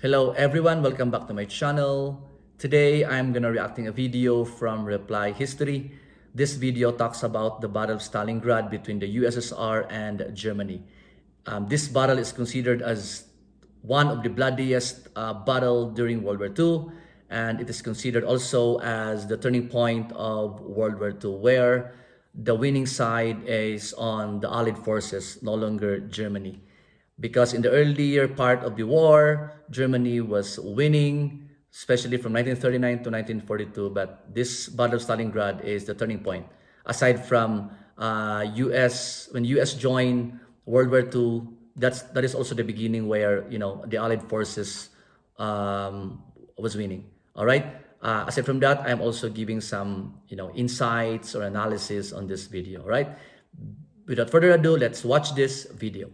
Hello everyone, welcome back to my channel. Today I'm gonna reacting a video from Reply History. This video talks about the Battle of Stalingrad between the USSR and Germany. This battle is considered as one of the bloodiest battle during World War II, and it is considered also as the turning point of World War II, where the winning side is on the Allied forces, no longer Germany. Because in the earlier part of the war, Germany was winning, especially from 1939 to 1942. But this Battle of Stalingrad is the turning point. Aside from when US joined World War II, that is also the beginning where the Allied forces was winning. All right. Aside from that, I'm also giving some insights or analysis on this video. All right. Without further ado, let's watch this video.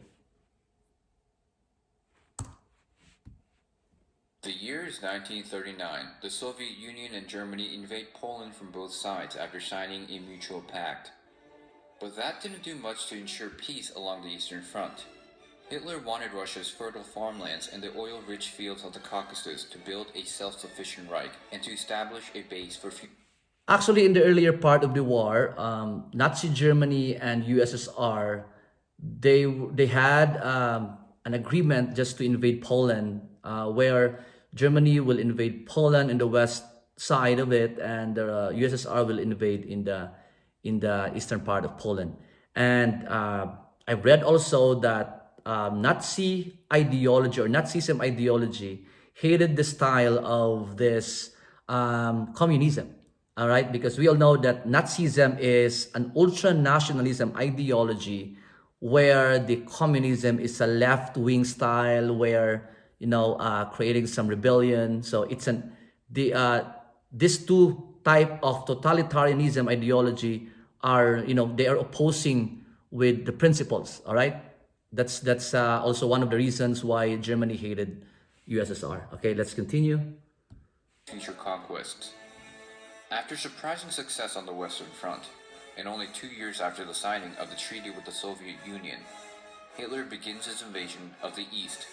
The year is 1939. The Soviet Union and Germany invade Poland from both sides after signing a mutual pact. But that didn't do much to ensure peace along the Eastern Front. Hitler wanted Russia's fertile farmlands and the oil-rich fields of the Caucasus to build a self-sufficient Reich and to establish a base for future. Actually, in the earlier part of the war, Nazi Germany and USSR, they had an agreement just to invade Poland, where Germany will invade Poland in the west side of it, and the USSR will invade in the eastern part of Poland. And I read also that Nazi ideology or Nazism ideology hated the style of this communism. All right, because we all know that Nazism is an ultra-nationalism ideology, where the communism is a left-wing style, where creating some rebellion. So it's these two type of totalitarianism ideology are they are opposing with the principles. All right, that's also one of the reasons why Germany hated USSR. Okay, let's continue. Future conquests. After surprising success on the Western Front, and only 2 years after the signing of the treaty with the Soviet Union, Hitler begins his invasion of the East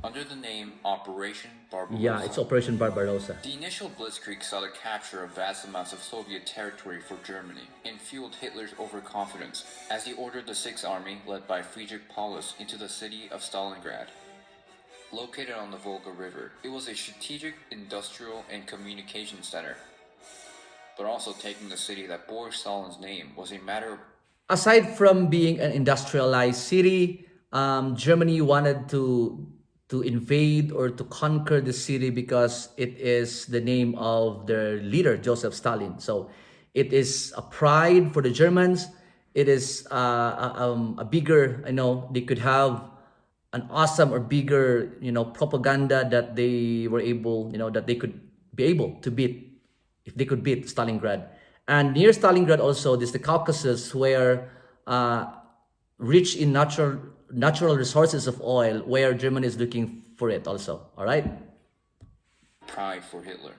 under the name Operation Barbarossa. Yeah, it's Operation Barbarossa. The initial blitzkrieg saw the capture of vast amounts of Soviet territory for Germany and fueled Hitler's overconfidence as he ordered the Sixth Army, led by Friedrich Paulus, into the city of Stalingrad. Located on the Volga River, it was a strategic, industrial, and communication center. But also taking the city that bore Stalin's name was a matter of... Aside from being an industrialized city, Germany wanted to invade or to conquer the city because it is the name of their leader, Joseph Stalin. So it is a pride for the Germans. It is a bigger, they could have an awesome or bigger, propaganda that they were able, that they could be able to beat, if they could beat Stalingrad. And near Stalingrad also, there's the Caucasus, where rich in natural resources of oil, where Germany is looking for it also. All right. Pride for Hitler.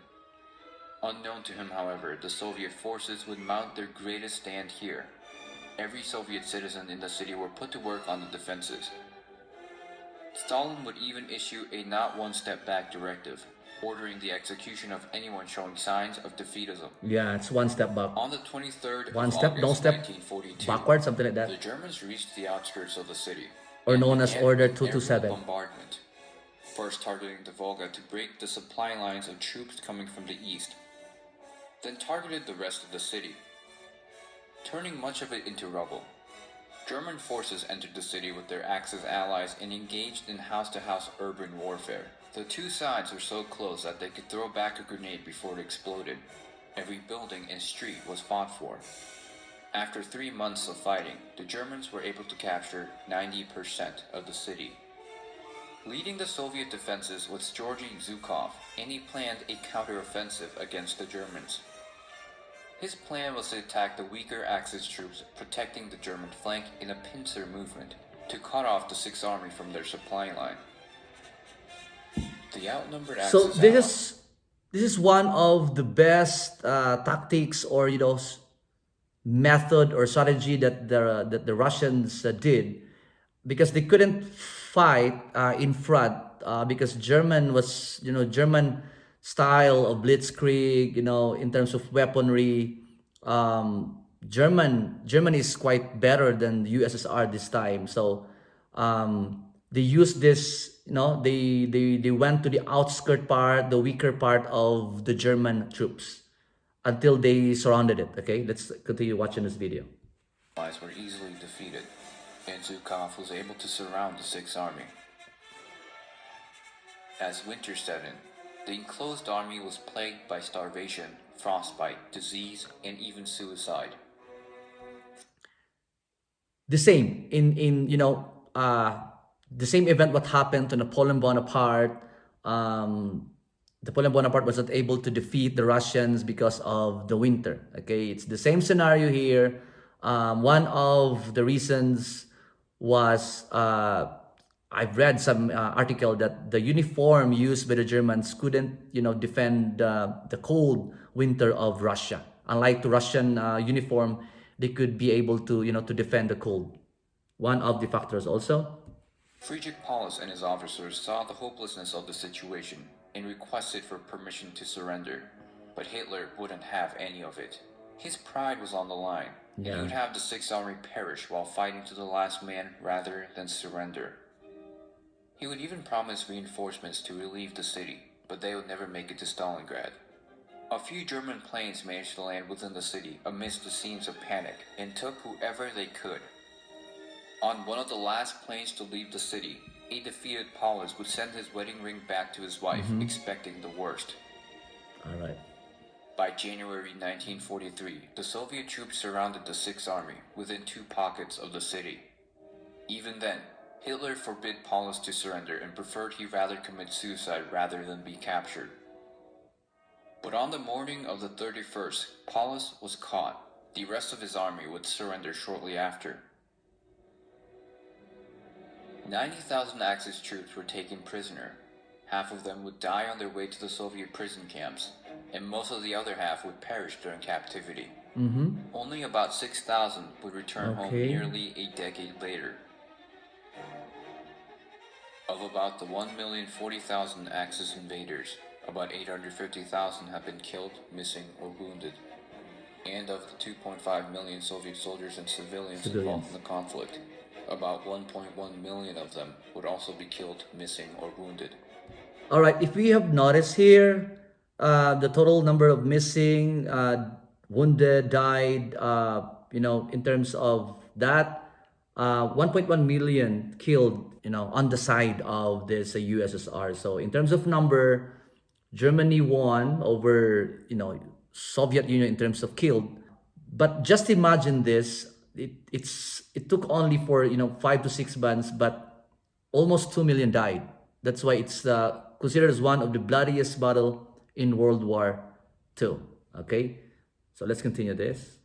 Unknown to him, however, the Soviet forces would mount their greatest stand here. Every Soviet citizen in the city were put to work on the defenses. Stalin would even issue a not one step back directive, ordering the execution of anyone showing signs of defeatism. Yeah, it's one step back. On the 23rd of One step, August, don't step 1942, backward, something like that. the Germans reached the outskirts of the city, Or known as began Order an aerial 227. bombardment, first targeting the Volga to break the supply lines of troops coming from the east, then targeted the rest of the city, turning much of it into rubble. German forces entered the city with their Axis allies and engaged in house-to-house urban warfare. The two sides were so close that they could throw back a grenade before it exploded. Every building and street was fought for. After 3 months of fighting, the Germans were able to capture 90% of the city. Leading the Soviet defenses was Georgy Zhukov, and he planned a counter-offensive against the Germans. His plan was to attack the weaker Axis troops, protecting the German flank in a pincer movement to cut off the Sixth Army from their supply line. The outnumbered Axis So this is one of the best tactics or method or strategy that the Russians did, because they couldn't fight in front because German was, German style of blitzkrieg, in terms of weaponry. Germany is quite better than the USSR this time. So they used this, they went to the outskirt part, the weaker part of the German troops until they surrounded it. Okay, let's continue watching this video. Allies were easily defeated, and Zhukov was able to surround the Sixth Army. As winter set in, the enclosed army was plagued by starvation, frostbite, disease, and even suicide. The same the same event what happened to Napoleon Bonaparte. Napoleon Bonaparte was not able to defeat the Russians because of the winter. Okay, it's the same scenario here. One of the reasons was I've read some article that the uniform used by the Germans couldn't, defend the cold winter of Russia. Unlike the Russian uniform, they could be able to, to defend the cold. One of the factors also. Friedrich Paulus and his officers saw the hopelessness of the situation and requested for permission to surrender, but Hitler wouldn't have any of it. His pride was on the line, and he would have the Sixth Army perish while fighting to the last man rather than surrender. He would even promise reinforcements to relieve the city, but they would never make it to Stalingrad. A few German planes managed to land within the city amidst the scenes of panic and took whoever they could. On one of the last planes to leave the city, a defeated Paulus would send his wedding ring back to his wife, expecting the worst. All right. By January 1943, the Soviet troops surrounded the Sixth Army within 2 pockets of the city. Even then, Hitler forbid Paulus to surrender and preferred he rather commit suicide rather than be captured. But on the morning of the 31st, Paulus was caught. The rest of his army would surrender shortly after. 90,000 Axis troops were taken prisoner. Half of them would die on their way to the Soviet prison camps, and most of the other half would perish during captivity. Only about 6,000 would return home nearly a decade later. Of about the 1,040,000 Axis invaders, about 850,000 have been killed, missing, or wounded. And of the 2.5 million Soviet soldiers and civilians involved in the conflict, about 1.1 million of them would also be killed, missing, or wounded. All right, if we have noticed here, the total number of missing, wounded, died, in terms of that, 1.1 million killed, on the side of this USSR. So in terms of number, Germany won over, Soviet Union in terms of killed. But just imagine this, it took only for 5 to 6 months, but almost 2 million died. That's why it's considered as one of the bloodiest battle in World War II. Okay, so let's continue this.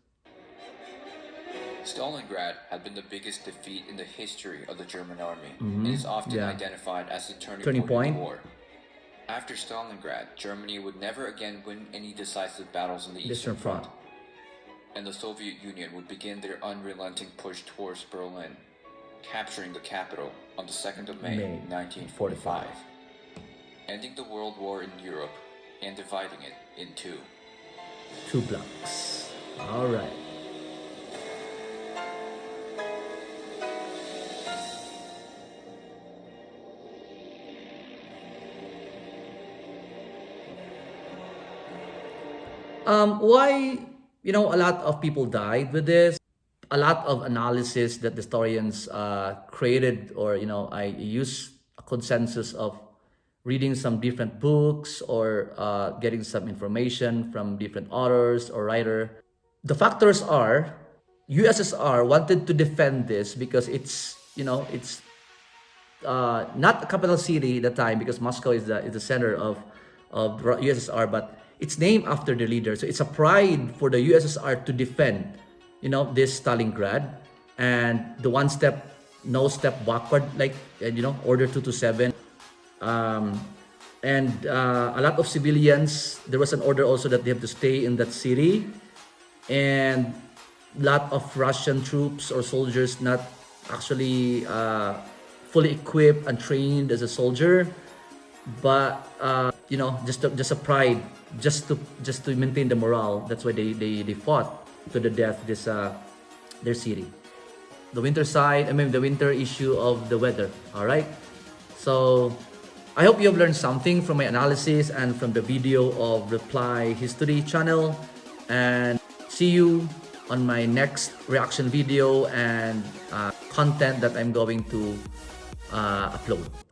Stalingrad had been the biggest defeat in the history of the German army and is often identified as the turning point in the war. After Stalingrad, Germany would never again win any decisive battles in the Eastern Front, and the Soviet Union would begin their unrelenting push towards Berlin, capturing the capital on the 2nd of May 1945, ending the World War in Europe and dividing it in two blocks. All right. Why, a lot of people died with this. A lot of analysis that the historians created, or, I use a consensus of reading some different books or getting some information from different authors or writer. The factors are, USSR wanted to defend this because it's not a capital city at the time, because Moscow is the center of USSR, but it's named after the leader. So it's a pride for the USSR to defend, this Stalingrad, and the no step backward, like, Order 227. And a lot of civilians, there was an order also that they have to stay in that city, and a lot of Russian troops or soldiers not actually fully equipped and trained as a soldier. but just a pride, just to maintain the morale. That's why they fought to the death this their city. The winter side, I mean the winter issue of the weather. All right. So I hope you have learned something from my analysis and from the video of Reply History channel. And see you on my next reaction video and content that I'm going to upload.